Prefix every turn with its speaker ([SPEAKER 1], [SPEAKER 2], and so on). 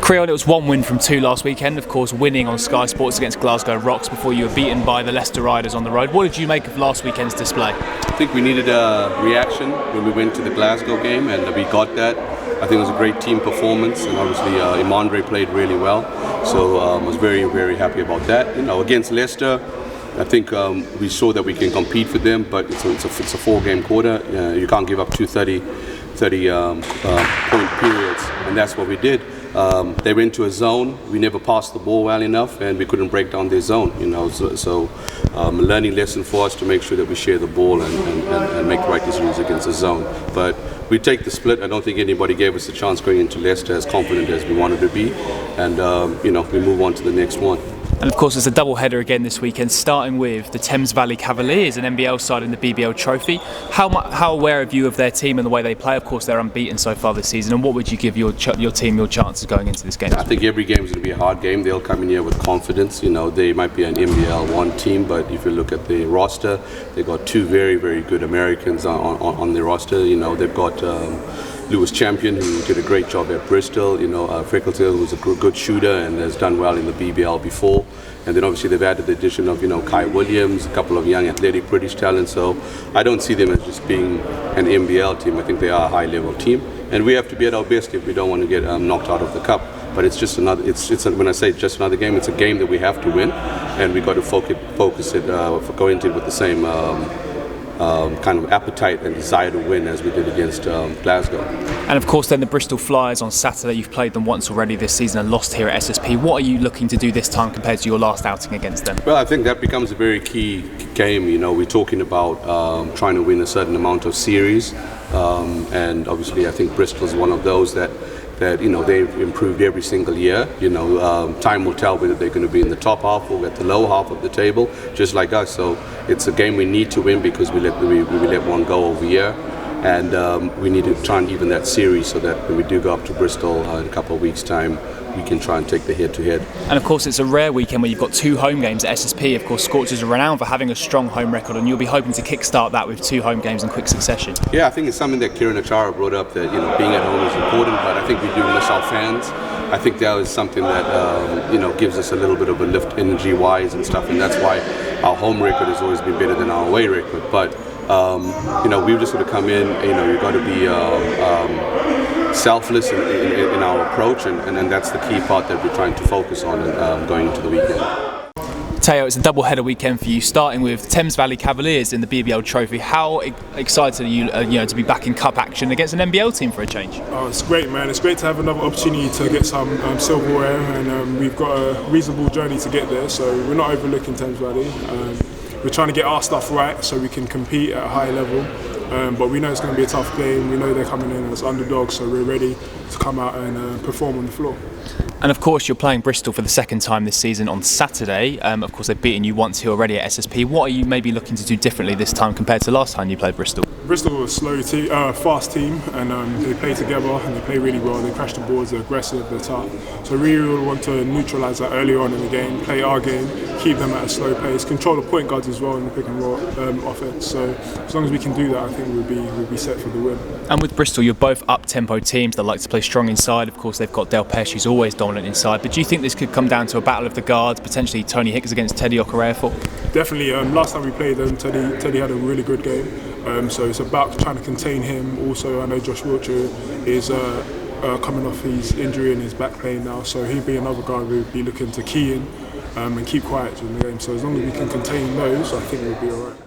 [SPEAKER 1] Creon, it was one win from two last weekend, of course winning on Sky Sports against Glasgow Rocks before you were beaten by the Leicester Riders on the road. What did you make of last weekend's display?
[SPEAKER 2] I think we needed a reaction when we went to the Glasgow game, and we got that. I think it was a great team performance, and obviously Imandre played really well, so I was very, very happy about that. Against Leicester, I think we saw that we can compete for them, but it's a four-game quarter. You can't give up two 30-point periods, and that's what we did. They went to a zone. We never passed the ball well enough, and we couldn't break down their zone. So a learning lesson for us to make sure that we share the ball and make the right decisions against the zone. But we take the split. I don't think anybody gave us a chance going into Leicester as confident as we wanted to be, and we move on to the next one.
[SPEAKER 1] And of course, there's a double header again this weekend, starting with the Thames Cavaliers, an NBL side in the BBL Trophy. How aware are you of their team and the way they play? Of course, they're unbeaten so far this season. And what would you give your team your chances going into this game?
[SPEAKER 2] I think every game is going to be a hard game. They'll come in here with confidence. They might be an NBL 1 team, but if you look at the roster, they've got two very, very good Americans on their roster. They've got Lewis Champion, who did a great job at Bristol, Freckleton, who's a good shooter and has done well in the BBL before. And then obviously they've added the addition of, Kai Williams, a couple of young athletic British talents. So I don't see them as just being an NBL team. I think they are a high-level team. And we have to be at our best if we don't want to get knocked out of the cup. But it's just another, when I say just another game, it's a game that we have to win. And we've got to focus it, go into it with the same kind of appetite and desire to win as we did against Glasgow.
[SPEAKER 1] And of course then the Bristol Flyers on Saturday, you've played them once already this season and lost here at SSP. What are you looking to do this time compared to your last outing against them?
[SPEAKER 2] Well, I think that becomes a very key game. We're talking about trying to win a certain amount of series, and obviously I think Bristol is one of those that they've improved every single year. Time will tell whether they're going to be in the top half or at the lower half of the table, just like us. So it's a game we need to win because we let one go over here, and we need to try and even that series so that when we do go up to Bristol in a couple of weeks' time, we can try and take the head-to-head.
[SPEAKER 1] And of course it's a rare weekend where you've got two home games at SSP. Of course Scorchers are renowned for having a strong home record, and you'll be hoping to kickstart that with two home games in quick succession.
[SPEAKER 2] Yeah, I think it's something that Creon brought up, that being at home is important, but I think we do miss our fans. I think that is something that gives us a little bit of a lift energy-wise and stuff, and that's why our home record has always been better than our away record. But we've just got to come in. You've got to be selfless in our approach, and that's the key part that we're trying to focus on going into the weekend.
[SPEAKER 1] Teo, it's a double-header weekend for you, starting with Thames Cavaliers in the BBL Trophy. How excited are you, to be back in cup action against an NBL team for a change?
[SPEAKER 3] Oh, it's great, man. It's great to have another opportunity to get some silverware, and we've got a reasonable journey to get there, so we're not overlooking Thames Valley. We're trying to get our stuff right so we can compete at a high level. But we know it's going to be a tough game. We know they're coming in as underdogs, so we're ready to come out and perform on the floor.
[SPEAKER 1] And of course you're playing Bristol for the second time this season on Saturday. Of course they've beaten you once here already at SSP. What are you maybe looking to do differently this time compared to last time you played Bristol?
[SPEAKER 3] Bristol are a fast team, and they play together and they play really well. They crash the boards, they're aggressive, they're tough. So we really want to neutralise that early on in the game, play our game, keep them at a slow pace, control the point guards as well in the pick and roll offense. So as long as we can do that, I think we'll be set for the win.
[SPEAKER 1] And with Bristol, you're both up-tempo teams that like to play strong inside. Of course, they've got Del Pesh, who's always dominant inside. But do you think this could come down to a battle of the guards, potentially Tony Hicks against Teddy Okorafor?
[SPEAKER 3] Definitely. Last time we played them, Teddy had a really good game. So it's about trying to contain him. Also, I know Josh Wiltshire is coming off his injury and his back pain now, so he'd be another guy we'd be looking to key in and keep quiet during the game. So as long as we can contain those, I think we'll be all right.